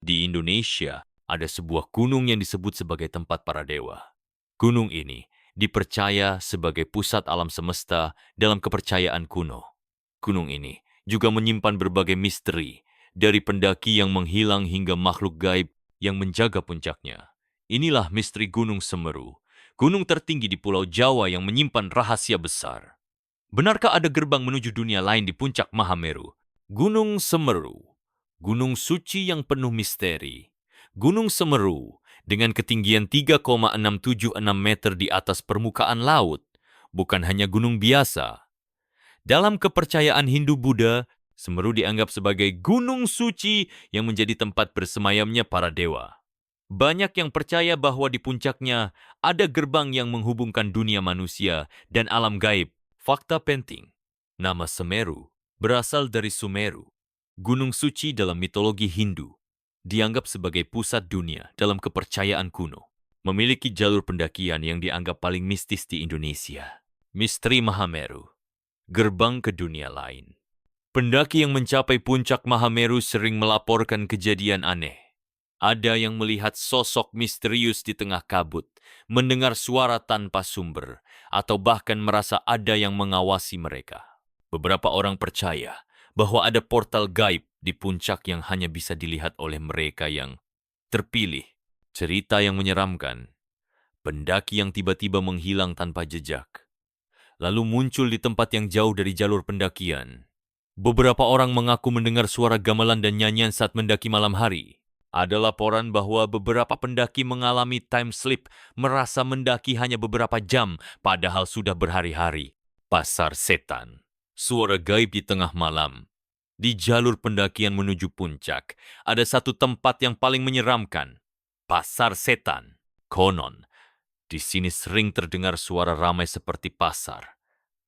Di Indonesia, ada sebuah gunung yang disebut sebagai tempat para dewa. Gunung ini dipercaya sebagai pusat alam semesta dalam kepercayaan kuno. Gunung ini juga menyimpan berbagai misteri, dari pendaki yang menghilang hingga makhluk gaib yang menjaga puncaknya. Inilah misteri Gunung Semeru, gunung tertinggi di Pulau Jawa yang menyimpan rahasia besar. Benarkah ada gerbang menuju dunia lain di puncak Mahameru? Gunung Semeru, gunung suci yang penuh misteri. Gunung Semeru dengan ketinggian 3,676 meter di atas permukaan laut, bukan hanya gunung biasa. Dalam kepercayaan Hindu-Buddha, Semeru dianggap sebagai gunung suci yang menjadi tempat bersemayamnya para dewa. Banyak yang percaya bahwa di puncaknya ada gerbang yang menghubungkan dunia manusia dan alam gaib. Fakta penting, nama Semeru berasal dari Sumeru, gunung suci dalam mitologi Hindu, dianggap sebagai pusat dunia dalam kepercayaan kuno. Memiliki jalur pendakian yang dianggap paling mistis di Indonesia. Misteri Mahameru, gerbang ke dunia lain. Pendaki yang mencapai puncak Mahameru sering melaporkan kejadian aneh. Ada yang melihat sosok misterius di tengah kabut, mendengar suara tanpa sumber, atau bahkan merasa ada yang mengawasi mereka. Beberapa orang percaya bahwa ada portal gaib di puncak yang hanya bisa dilihat oleh mereka yang terpilih. Cerita yang menyeramkan, pendaki yang tiba-tiba menghilang tanpa jejak, lalu muncul di tempat yang jauh dari jalur pendakian. Beberapa orang mengaku mendengar suara gamelan dan nyanyian saat mendaki malam hari. Ada laporan bahwa beberapa pendaki mengalami time slip, merasa mendaki hanya beberapa jam, padahal sudah berhari-hari. Pasar setan, suara gaib di tengah malam. Di jalur pendakian menuju puncak, ada satu tempat yang paling menyeramkan. Pasar setan. Konon, di sini sering terdengar suara ramai seperti pasar,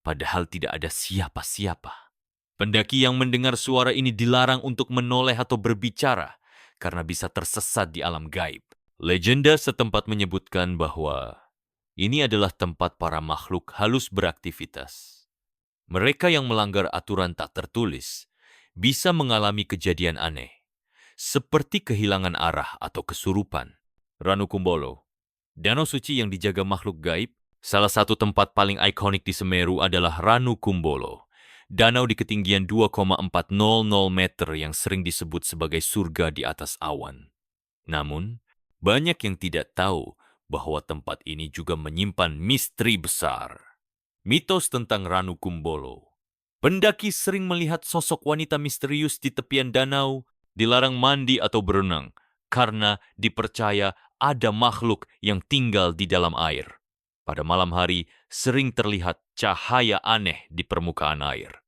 padahal tidak ada siapa-siapa. Pendaki yang mendengar suara ini dilarang untuk menoleh atau berbicara karena bisa tersesat di alam gaib. Legenda setempat menyebutkan bahwa ini adalah tempat para makhluk halus beraktivitas. Mereka yang melanggar aturan tak tertulis bisa mengalami kejadian aneh, seperti kehilangan arah atau kesurupan. Ranu Kumbolo, danau suci yang dijaga makhluk gaib, salah satu tempat paling ikonik di Semeru adalah Ranu Kumbolo. Danau di ketinggian 2,400 meter yang sering disebut sebagai surga di atas awan. Namun, banyak yang tidak tahu bahwa tempat ini juga menyimpan misteri besar. Mitos tentang Ranu Kumbolo. Pendaki sering melihat sosok wanita misterius di tepian danau, dilarang mandi atau berenang, karena dipercaya ada makhluk yang tinggal di dalam air. Pada malam hari, sering terlihat cahaya aneh di permukaan air.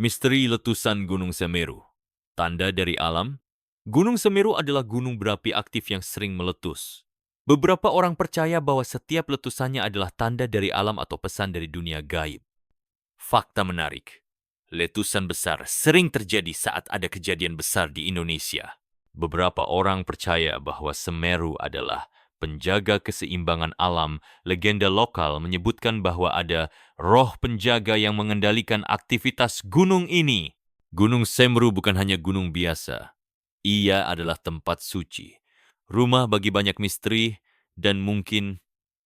Misteri letusan Gunung Semeru. Tanda dari alam, Gunung Semeru adalah gunung berapi aktif yang sering meletus. Beberapa orang percaya bahwa setiap letusannya adalah tanda dari alam atau pesan dari dunia gaib. Fakta menarik, letusan besar sering terjadi saat ada kejadian besar di Indonesia. Beberapa orang percaya bahwa Semeru adalah penjaga keseimbangan alam. Legenda lokal menyebutkan bahwa ada roh penjaga yang mengendalikan aktivitas gunung ini. Gunung Semeru bukan hanya gunung biasa. Ia adalah tempat suci, rumah bagi banyak misteri, dan mungkin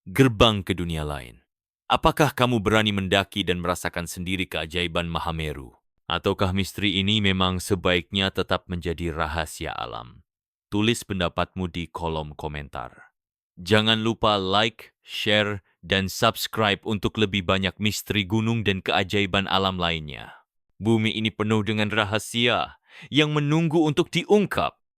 gerbang ke dunia lain. Apakah kamu berani mendaki dan merasakan sendiri keajaiban Mahameru? Ataukah misteri ini memang sebaiknya tetap menjadi rahasia alam? Tulis pendapatmu di kolom komentar. Jangan lupa like, share, dan subscribe untuk lebih banyak misteri gunung dan keajaiban alam lainnya. Bumi ini penuh dengan rahasia yang menunggu untuk diungkap.